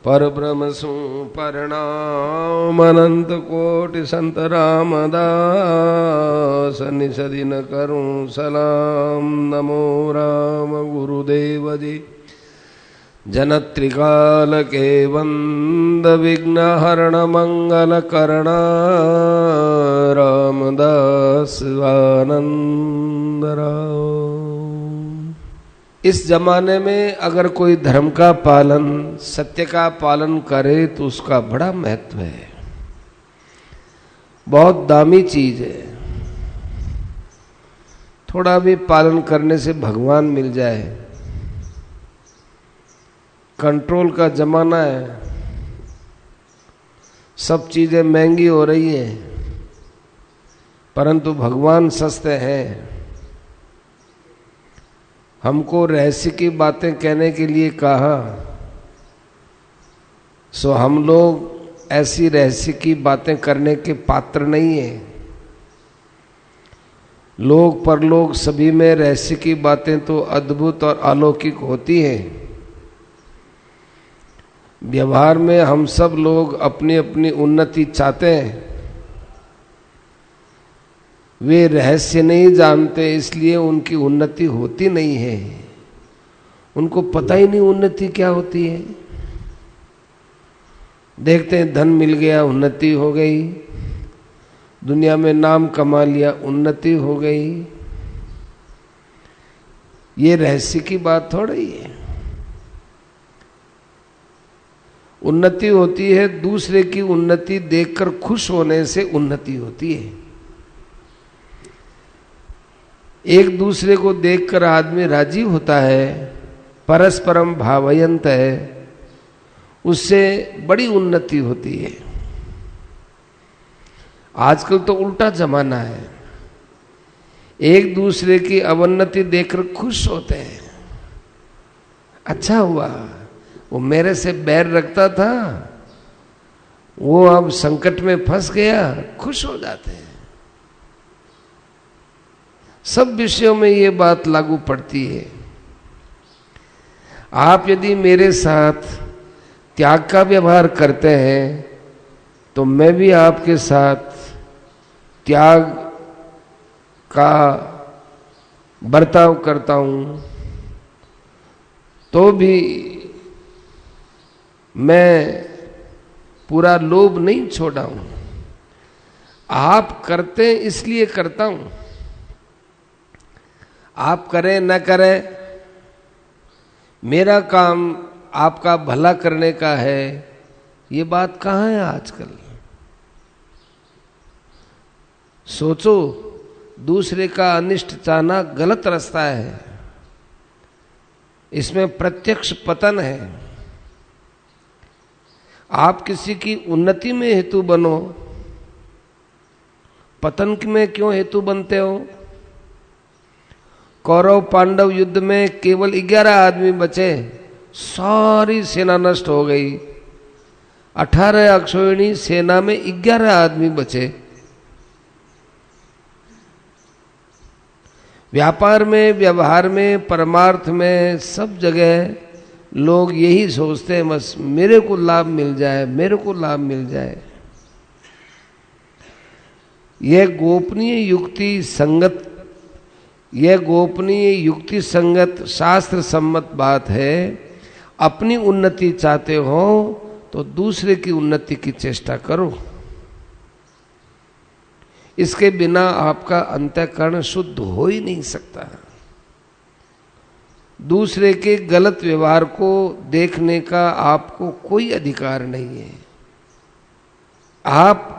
परब्रह्म सु परिणाम अनंत कोटि संत रामदास निसदिन करूं सलाम। नमो राम गुरुदेव जी जनत्रिकाल के वंद विघ्न हरण मंगल करण रामदास आनंद राम। इस जमाने में अगर कोई धर्म का पालन, सत्य का पालन करे तो उसका बड़ा महत्व है, बहुत दामी चीज है। थोड़ा भी पालन करने से भगवान मिल जाए। कंट्रोल का जमाना है, सब चीजें महंगी हो रही हैं, परंतु भगवान सस्ते हैं। हमको रहस्य की बातें कहने के लिए कहा, सो हम लोग ऐसी रहस्य की बातें करने के पात्र नहीं हैं। लोक परलोक सभी में रहस्य की बातें तो अद्भुत और अलौकिक होती हैं। व्यवहार में हम सब लोग अपनी अपनी उन्नति चाहते हैं। वे रहस्य नहीं जानते, इसलिए उनकी उन्नति होती नहीं है। उनको पता ही नहीं उन्नति क्या होती है। देखते हैं धन मिल गया, उन्नति हो गई, दुनिया में नाम कमा लिया, उन्नति हो गई। ये रहस्य की बात थोड़ी है। उन्नति होती है दूसरे की उन्नति देखकर खुश होने से उन्नति होती है। एक दूसरे को देखकर आदमी राजी होता है, परस्परम भावयंत है, उससे बड़ी उन्नति होती है। आजकल तो उल्टा जमाना है, एक दूसरे की अवन्नति देखकर खुश होते हैं। अच्छा हुआ, वो मेरे से बैर रखता था, वो अब संकट में फंस गया, खुश हो जाते हैं। सब विषयों में ये बात लागू पड़ती है। आप यदि मेरे साथ त्याग का व्यवहार करते हैं तो मैं भी आपके साथ त्याग का बर्ताव करता हूं, तो भी मैं पूरा लोभ नहीं छोड़ा हूं। आप करते इसलिए करता हूं, आप करें न करें, मेरा काम आपका भला करने का है। ये बात कहाँ है आजकल? सोचो, दूसरे का अनिष्ट चाहना गलत रास्ता है, इसमें प्रत्यक्ष पतन है। आप किसी की उन्नति में हेतु बनो, पतन में क्यों हेतु बनते हो? कौरव पांडव युद्ध में केवल 11 आदमी बचे, सारी सेना नष्ट हो गई। 18 अक्षौहिणी सेना में 11 आदमी बचे। व्यापार में, व्यवहार में, परमार्थ में, सब जगह लोग यही सोचते हैं, बस मेरे को लाभ मिल जाए, मेरे को लाभ मिल जाए। यह गोपनीय युक्ति संगत, यह गोपनीय युक्ति संगत शास्त्र सम्मत बात है। अपनी उन्नति चाहते हो तो दूसरे की उन्नति की चेष्टा करो। इसके बिना आपका अंतःकरण शुद्ध हो ही नहीं सकता। दूसरे के गलत व्यवहार को देखने का आपको कोई अधिकार नहीं है। आप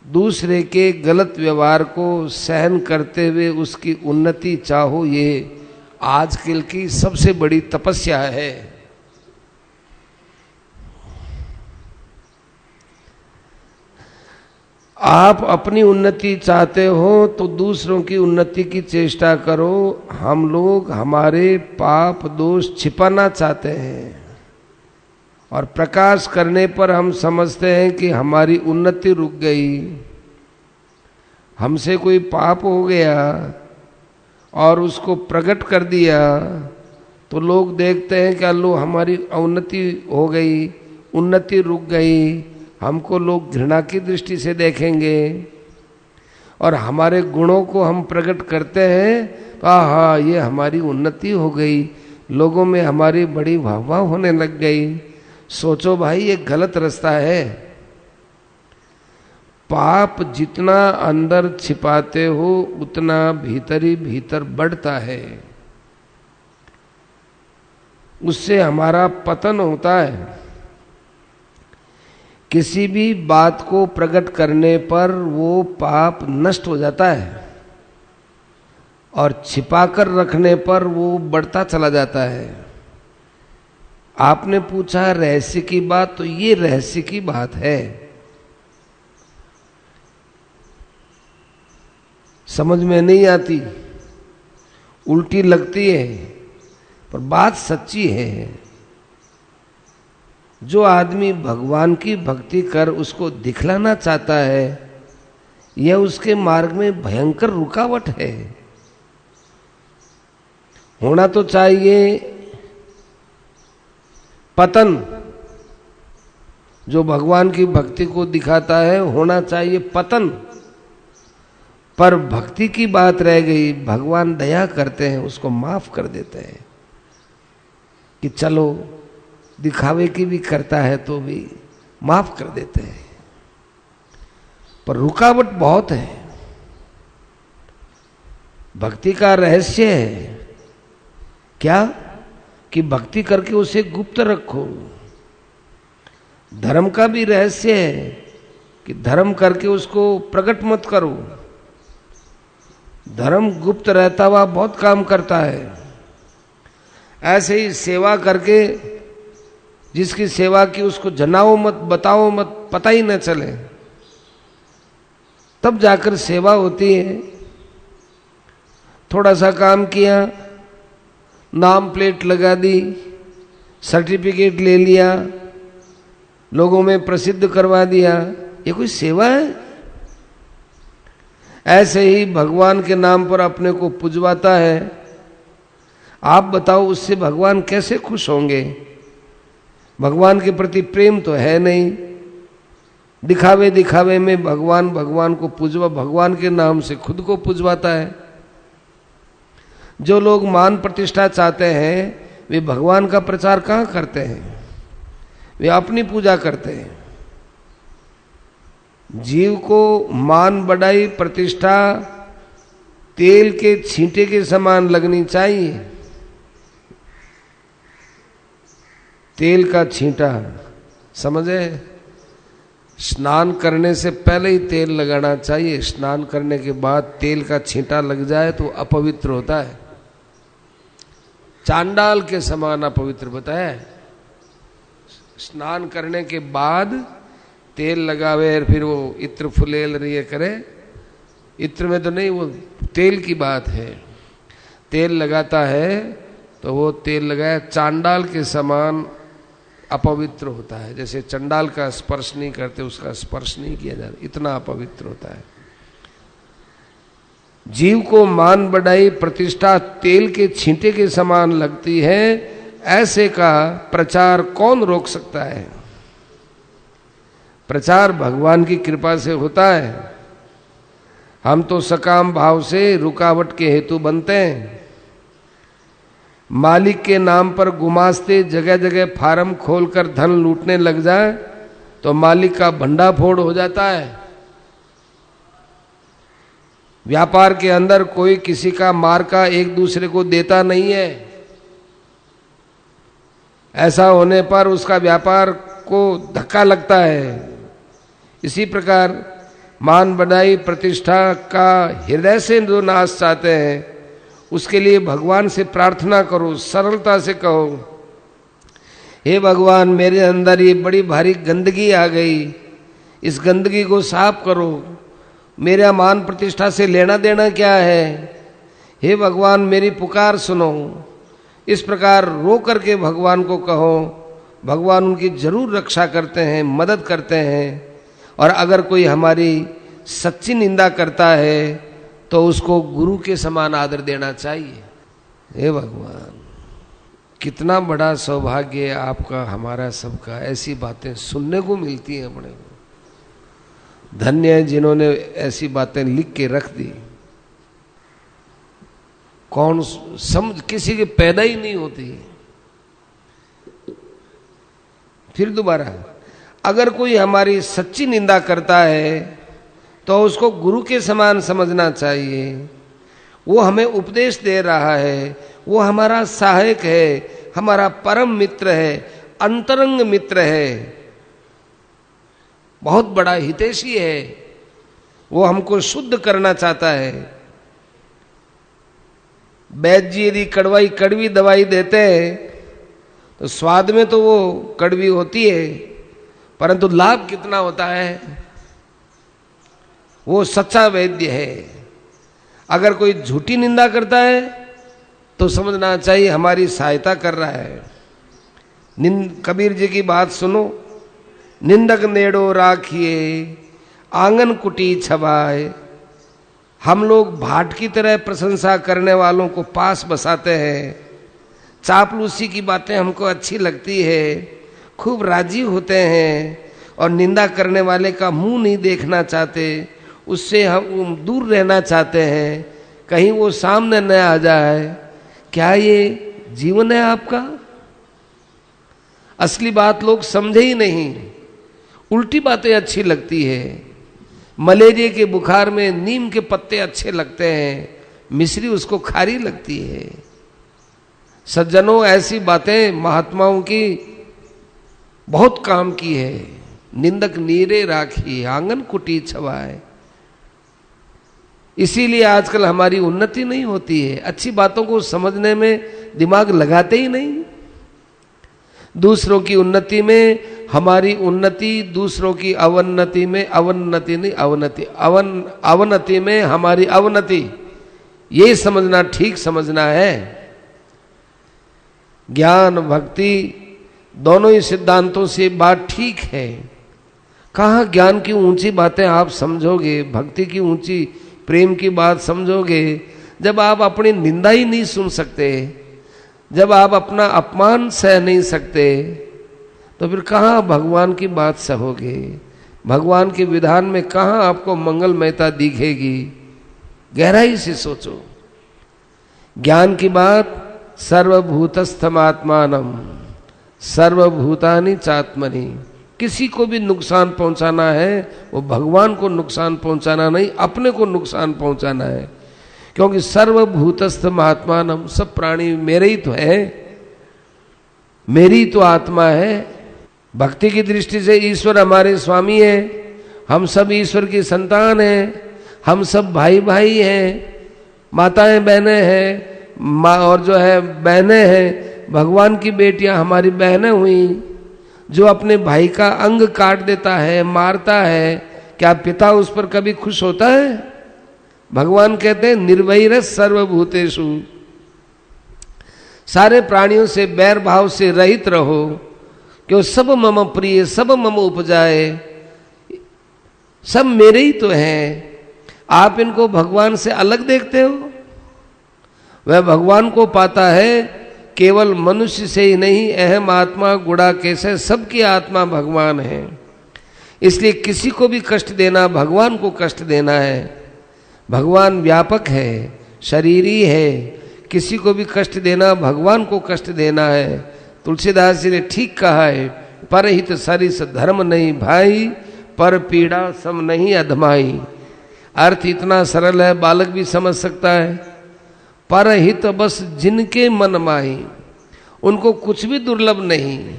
दूसरे के गलत व्यवहार को सहन करते हुए उसकी उन्नति चाहो, ये आजकल की सबसे बड़ी तपस्या है। आप अपनी उन्नति चाहते हो तो दूसरों की उन्नति की चेष्टा करो। हम लोग हमारे पाप दोष छिपाना चाहते हैं और प्रकाश करने पर हम समझते हैं कि हमारी उन्नति रुक गई, हमसे कोई पाप हो गया और उसको प्रकट कर दिया तो लोग देखते हैं कि अल्लो हमारी अवनति हो गई, उन्नति रुक गई, हमको लोग घृणा की दृष्टि से देखेंगे। और हमारे गुणों को हम प्रकट करते हैं तो हाँ ये हमारी उन्नति हो गई, लोगों में हमारी बड़ी वाहवाह होने लग गई। सोचो भाई ये गलत रास्ता है। पाप जितना अंदर छिपाते हो उतना भीतर ही भीतर बढ़ता है, उससे हमारा पतन होता है। किसी भी बात को प्रकट करने पर वो पाप नष्ट हो जाता है और छिपाकर रखने पर वो बढ़ता चला जाता है। आपने पूछा रहस्य की बात, तो ये रहस्य की बात है। समझ में नहीं आती, उल्टी लगती है, पर बात सच्ची है। जो आदमी भगवान की भक्ति कर उसको दिखलाना चाहता है, यह उसके मार्ग में भयंकर रुकावट है। होना तो चाहिए पतन, जो भगवान की भक्ति को दिखाता है होना चाहिए पतन, पर भक्ति की बात रह गई। भगवान दया करते हैं, उसको माफ कर देते हैं कि चलो दिखावे की भी करता है तो भी माफ कर देते हैं, पर रुकावट बहुत है। भक्ति का रहस्य है क्या कि भक्ति करके उसे गुप्त रखो। धर्म का भी रहस्य है कि धर्म करके उसको प्रकट मत करो। धर्म गुप्त रहता हुआ बहुत काम करता है। ऐसे ही सेवा करके जिसकी सेवा की उसको जनाओ मत, बताओ मत, पता ही न चले, तब जाकर सेवा होती है। थोड़ा सा काम किया, नाम प्लेट लगा दी, सर्टिफिकेट ले लिया, लोगों में प्रसिद्ध करवा दिया, ये कोई सेवा है? ऐसे ही भगवान के नाम पर अपने को पुजवाता है। आप बताओ उससे भगवान कैसे खुश होंगे? भगवान के प्रति प्रेम तो है नहीं। दिखावे दिखावे में भगवान को पुजवा, भगवान के नाम से खुद को पुजवाता है। जो लोग मान प्रतिष्ठा चाहते हैं वे भगवान का प्रचार कहाँ करते हैं? वे अपनी पूजा करते हैं। जीव को मान बढ़ाई प्रतिष्ठा तेल के छींटे के समान लगनी चाहिए। तेल का छींटा समझे? स्नान करने से पहले ही तेल लगाना चाहिए। स्नान करने के बाद तेल का छींटा लग जाए तो अपवित्र होता है, चांडाल के समान अपवित्र बताया। स्नान करने के बाद तेल लगावे और फिर वो इत्र फुलेल रही करे, इत्र में तो नहीं, वो तेल की बात है। तेल लगाता है तो वो तेल लगाया चांडाल के समान अपवित्र होता है। जैसे चंडाल का स्पर्श नहीं करते, उसका स्पर्श नहीं किया जाता, इतना अपवित्र होता है। जीव को मान बढ़ाई प्रतिष्ठा तेल के छींटे के समान लगती है, ऐसे का प्रचार कौन रोक सकता है? प्रचार भगवान की कृपा से होता है। हम तो सकाम भाव से रुकावट के हेतु बनते हैं। मालिक के नाम पर गुमास्ते जगह जगह फार्म खोलकर धन लूटने लग जाए तो मालिक का भंडाफोड़ हो जाता है। व्यापार के अंदर कोई किसी का मार्का एक दूसरे को देता नहीं है। ऐसा होने पर उसका व्यापार को धक्का लगता है। इसी प्रकार मान बढ़ाई प्रतिष्ठा का हृदय से जो नाश चाहते हैं उसके लिए भगवान से प्रार्थना करो, सरलता से कहो, हे भगवान मेरे अंदर ये बड़ी भारी गंदगी आ गई, इस गंदगी को साफ करो। मेरा मान प्रतिष्ठा से लेना देना क्या है? हे भगवान मेरी पुकार सुनो। इस प्रकार रो करके भगवान को कहो। भगवान उनकी जरूर रक्षा करते हैं, मदद करते हैं। और अगर कोई हमारी सच्ची निंदा करता है तो उसको गुरु के समान आदर देना चाहिए। हे भगवान कितना बड़ा सौभाग्य है आपका, हमारा सबका, ऐसी बातें सुनने को मिलती हैं अपने को। धन्य है जिन्होंने ऐसी बातें लिख के रख दी। कौन समझ, किसी के पैदा ही नहीं होती। फिर दोबारा, अगर कोई हमारी सच्ची निंदा करता है तो उसको गुरु के समान समझना चाहिए। वो हमें उपदेश दे रहा है, वो हमारा सहायक है, हमारा परम मित्र है, अंतरंग मित्र है, बहुत बड़ा हितैषी है। वो हमको शुद्ध करना चाहता है। वैद्य जी यदि कड़वी दवाई देते हैं तो स्वाद में तो वो कड़वी होती है, परंतु लाभ कितना होता है, वो सच्चा वैद्य है। अगर कोई झूठी निंदा करता है तो समझना चाहिए हमारी सहायता कर रहा है। कबीर जी की बात सुनो, निंदक नेड़ो राखिए आंगन कुटी छवाए। हम लोग भाट की तरह प्रशंसा करने वालों को पास बसाते हैं। चापलूसी की बातें हमको अच्छी लगती है, खूब राजी होते हैं, और निंदा करने वाले का मुंह नहीं देखना चाहते, उससे हम दूर रहना चाहते हैं, कहीं वो सामने न आ जाए। क्या ये जीवन है आपका? असली बात लोग समझे ही नहीं, उल्टी बातें अच्छी लगती है। मलेरिया के बुखार में नीम के पत्ते अच्छे लगते हैं, मिश्री उसको खारी लगती है। सज्जनों, ऐसी बातें महात्माओं की बहुत काम की है। निंदक नीरे राखी आंगन कुटी छवाए। इसीलिए आजकल हमारी उन्नति नहीं होती है, अच्छी बातों को समझने में दिमाग लगाते ही नहीं। दूसरों की उन्नति में हमारी उन्नति, दूसरों की अवन्नति में अवनति में हमारी अवनति, ये समझना ठीक समझना है। ज्ञान भक्ति दोनों ही सिद्धांतों से बात ठीक है। कहाँ ज्ञान की ऊंची बातें आप समझोगे, भक्ति की ऊंची प्रेम की बात समझोगे, जब आप अपनी निंदा ही नहीं सुन सकते, जब आप अपना अपमान सह नहीं सकते, तो फिर कहाँ भगवान की बात सहोगे? भगवान के विधान में कहाँ आपको मंगलमयता दिखेगी? गहराई से सोचो। ज्ञान की बात, सर्वभूतस्थमात्मानम सर्वभूतानि चात्मनि। किसी को भी नुकसान पहुंचाना है वो भगवान को नुकसान पहुंचाना नहीं, अपने को नुकसान पहुंचाना है। क्योंकि सर्वभूतस्थ महात्मानम, सब प्राणी मेरे ही तो है, मेरी तो आत्मा है। भक्ति की दृष्टि से ईश्वर हमारे स्वामी है, हम सब ईश्वर की संतान हैं, हम सब भाई भाई हैं, माताएं बहनें हैं, माँ और जो है बहनें हैं, भगवान की बेटियां हमारी बहनें हुई। जो अपने भाई का अंग काट देता है, मारता है, क्या पिता उस पर कभी खुश होता है? भगवान कहते हैं निर्वैरस सर्वभूतेषु, सारे प्राणियों से बैर भाव से रहित रहो, क्यों सब मम प्रिय, सब मम उपजाए, सब मेरे ही तो हैं। आप इनको भगवान से अलग देखते हो? वह भगवान को पाता है केवल मनुष्य से ही नहीं, अहम आत्मा गुड़ा कैसे, सबकी आत्मा भगवान है। इसलिए किसी को भी कष्ट देना भगवान को कष्ट देना है। भगवान व्यापक है, शरीरी है, किसी को भी कष्ट देना भगवान को कष्ट देना है। तुलसीदास जी ने ठीक कहा है, परहित सरिस धर्म नहीं भाई, पर पीड़ा सम नहीं अधमाई। अर्थ इतना सरल है, बालक भी समझ सकता है। परहित बस जिनके मन माही, उनको कुछ भी दुर्लभ नहीं,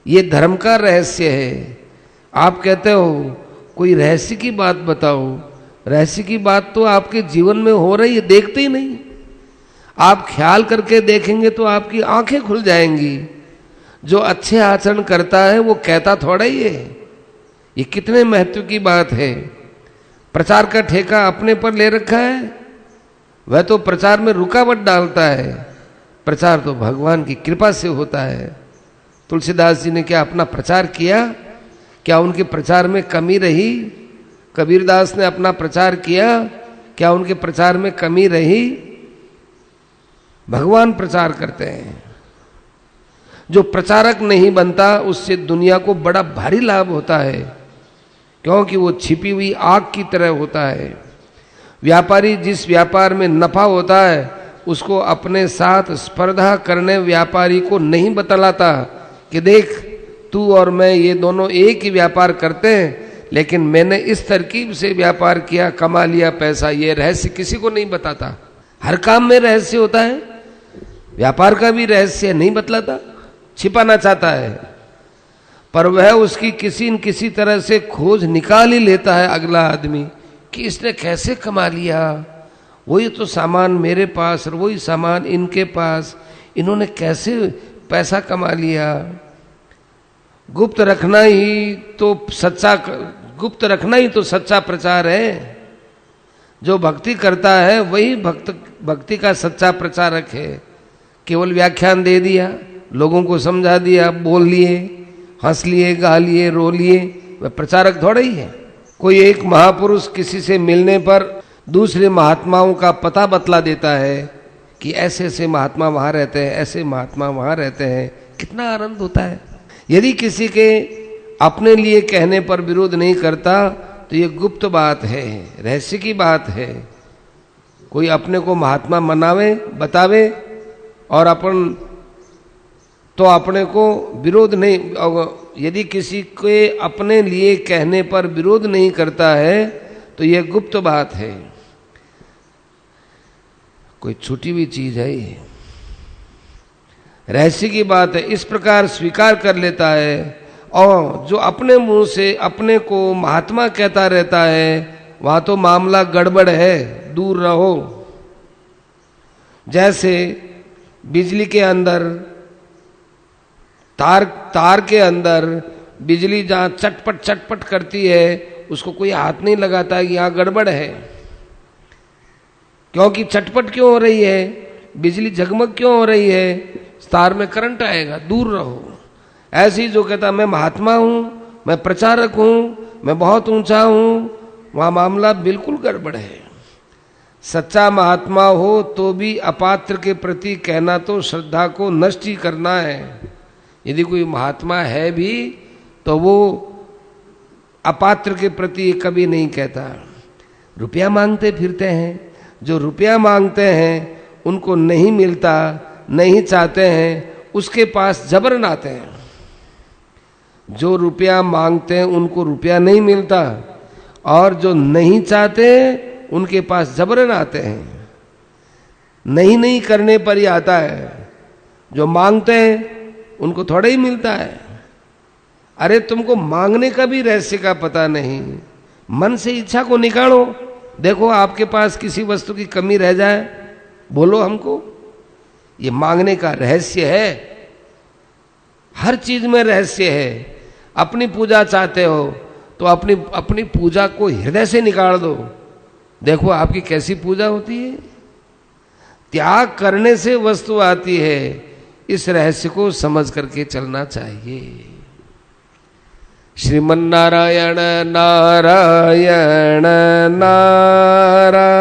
ये धर्म का रहस्य है। आप कहते हो कोई रहस्य की बात बताओ, रहस्य की बात तो आपके जीवन में हो रही है, देखते ही नहीं। आप ख्याल करके देखेंगे तो आपकी आंखें खुल जाएंगी। जो अच्छे आचरण करता है वो कहता थोड़ा ही है। ये कितने महत्व की बात है। प्रचार का ठेका अपने पर ले रखा है, वह तो प्रचार में रुकावट डालता है। प्रचार तो भगवान की कृपा से होता है। तुलसीदास जी ने क्या अपना प्रचार किया? क्या उनके प्रचार में कमी रही? कबीरदास ने अपना प्रचार किया, क्या उनके प्रचार में कमी रही? भगवान प्रचार करते हैं। जो प्रचारक नहीं बनता उससे दुनिया को बड़ा भारी लाभ होता है, क्योंकि वो छिपी हुई आग की तरह होता है। व्यापारी जिस व्यापार में नफा होता है उसको अपने साथ स्पर्धा करने व्यापारी को नहीं बतलाता कि देख तू और मैं ये दोनों एक ही व्यापार करते हैं, लेकिन मैंने इस तरकीब से व्यापार किया, कमा लिया पैसा। ये रहस्य किसी को नहीं बताता। हर काम में रहस्य होता है, व्यापार का भी रहस्य नहीं बतलाता, छिपाना चाहता है, पर वह उसकी किसी न किसी तरह से खोज निकाल ही लेता है अगला आदमी कि इसने कैसे कमा लिया, वही तो सामान मेरे पास और वही सामान इनके पास, इन्होंने कैसे पैसा कमा लिया। गुप्त रखना ही तो सच्चा प्रचार है। जो भक्ति करता है वही भक्ति का सच्चा प्रचारक है। केवल व्याख्यान दे दिया, लोगों को समझा दिया, बोल लिए, हंस लिए, गा लिए, रो लिए, वह प्रचारक थोड़ा ही है। कोई एक महापुरुष किसी से मिलने पर दूसरे महात्माओं का पता बतला देता है कि ऐसे ऐसे महात्मा वहां रहते हैं, ऐसे महात्मा वहां रहते हैं, कितना आनंद होता है। यदि किसी के अपने लिए कहने पर विरोध नहीं करता तो ये गुप्त बात है, रहस्य की बात है। कोई अपने को महात्मा मनावे, बतावे और अपन तो अपने को विरोध नहीं, यदि किसी के अपने लिए कहने पर विरोध नहीं करता है तो ये गुप्त बात है, कोई छुटी हुई चीज है, ये रहस्य की बात है। इस प्रकार स्वीकार कर लेता है। और जो अपने मुंह से अपने को महात्मा कहता रहता है वहां तो मामला गड़बड़ है, दूर रहो। जैसे बिजली के अंदर तार के अंदर बिजली जहां चटपट चटपट करती है उसको कोई हाथ नहीं लगाता कि यहां गड़बड़ है, क्योंकि चटपट क्यों हो रही है, बिजली जगमग क्यों हो रही है, तार में करंट आएगा, दूर रहो। ऐसे ही जो कहता मैं महात्मा हूं, मैं प्रचारक हूं, मैं बहुत ऊंचा हूं, वहां मामला बिल्कुल गड़बड़ है। सच्चा महात्मा हो तो भी अपात्र के प्रति कहना तो श्रद्धा को नष्ट ही करना है। यदि कोई महात्मा है भी तो वो अपात्र के प्रति कभी नहीं कहता। रुपया मांगते फिरते हैं, जो रुपया मांगते हैं उनको नहीं मिलता, नहीं चाहते हैं, उसके पास जबरन आते हैं। जो रुपया मांगते हैं उनको रुपया नहीं मिलता और जो नहीं चाहते उनके पास जबरन आते हैं। नहीं करने पर ही आता है। जो मांगते हैं उनको थोड़ा ही मिलता है। अरे तुमको मांगने का भी रहस्य का पता नहीं। मन से इच्छा को निकालो, देखो आपके पास किसी वस्तु की कमी रह जाए, बोलो हमको। ये मांगने का रहस्य है। हर चीज में रहस्य है। अपनी पूजा चाहते हो तो अपनी पूजा को हृदय से निकाल दो, देखो आपकी कैसी पूजा होती है। त्याग करने से वस्तु आती है। इस रहस्य को समझ करके चलना चाहिए। श्रीमन नारायण नारायण नारायण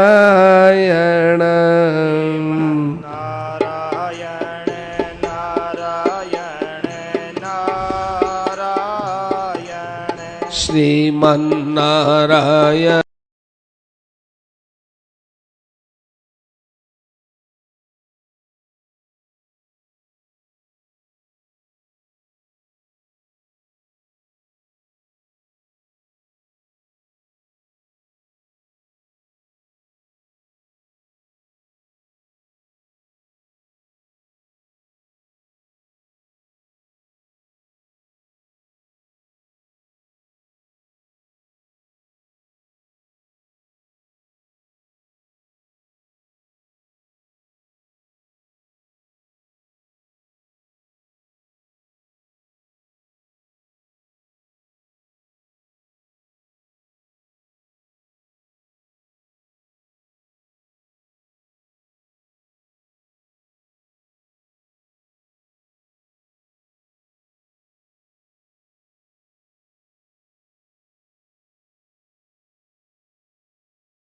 श्रीमन नारायण।